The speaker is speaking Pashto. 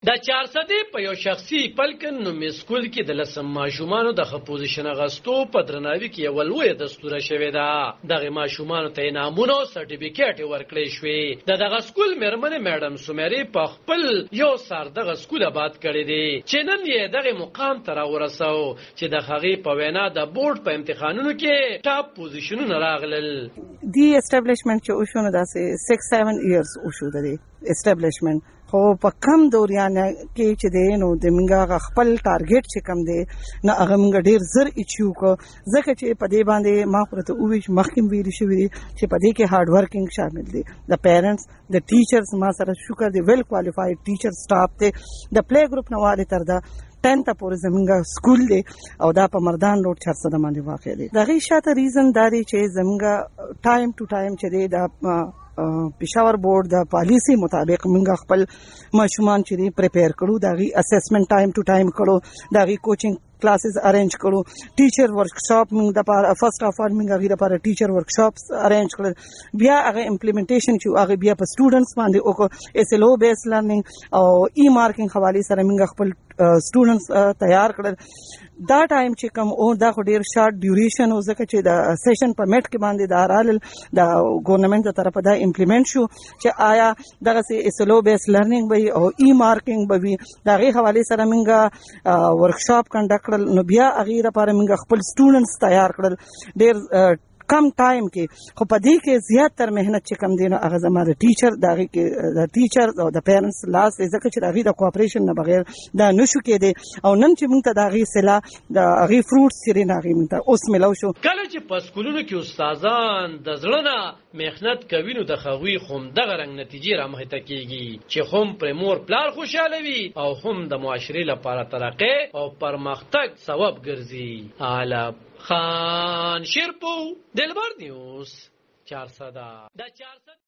د 400 په یو شخصي پلکن نو مسکول کې د لسم ماشومانو د پوزیشن غستو په درناوي کې یو لوی دستور شوی دا دغه ماشومانو ته انعامونه او سرټیفیکټ ورکړی شوی دغه سکول مرمنه میډم سومری په خپل یو سر دغه سکول آباد کړی دی چې نن یې دغه مقام ته راورسو چې د هغې په وینا د بورډ په امتحانونو کې ټاپ پوزیشنونه راغلل دی اسټابلیشمنت چې وشو نو داسې 6-7 ایئرز وشو د اسټابلیشمنت خو په کم دوریانه کې چې دی نو د منګه خپل ټارګټ چې کم دی نو هغه منګه ډیر زر اچیو کو ځکه چې په دې باندې ما پرته اوویش مخکیم ویل شوی دی چې په دې کې هارد ورکینګ شامل دی د پیرنټس د ټیچرز ما سره شکر دی ویل کوالیفاید ټیچر سټاف ته د پلی ګروپ نه واله تر دا 10th پورې زمونږ سکول دی او دا په مردان روډ 400 باندې واقع دی دغه شاته ریزن داري چې زمونږ ټایم ټو ټایم چې دی دا پېښور بورډ د پالیسی مطابق موږ خپل ماشومان چې پریپیر کړو دغه اسسمنت ټایم ټو ټایم کړو دغه کوچینګ کلاسز ارینج کړو ټیچر ورکشاپ موږ د پاره فرست اف آل موږ غیر لپاره ټیچر ورکشاپس ارینج کړل بیا هغه امپلیمنټیشن چې هغه بیا په سټوډنټس باندې او اس ال او بیس لرنینګ او ای مارکینګ حواله سره موږ خپل سټوډنټس تیار کړل دا ټایم چې کوم او دا خو ډیر شارټ ډیوریشن او ځکه چې د سیشن پرمټ کې باندې د ارال د ګورنمنت تر طرفه دا امپلیمنٹ شو چې آیا دغه سي اس ال او بیس لرنینګ وي او ای مارکینګ به وي دغه حواله سره موږ ورکشاپ کنډکټ کړل نو بیا هغه لپاره موږ خپل سټوډنټس تیار کړل ډیر کم ټایم کې خو په دې کې زیاتره مهنت چې کم دی نو هغه زما د ټیچر دغه کې د ټیچر او د پیرنټس لاس ځکه چې هغه د کوآپریشن نه بغیر دا نشو کېدی او نن چې موږ ته د هغه سلا د هغه فروټس چې نه هغه موږ ته اوس ملو شو کله چې په سکولونو کې استادان د زړه نه مهنت کوي نو د خوي خوم دغه رنګ نتیجې را مخته کیږي چې هم پر مور پلار خوشاله وي او هم د معاشري لپاره ترقه او پرمختګ سبب ګرځي اعلی خان شیرپو دلبر نیوز 400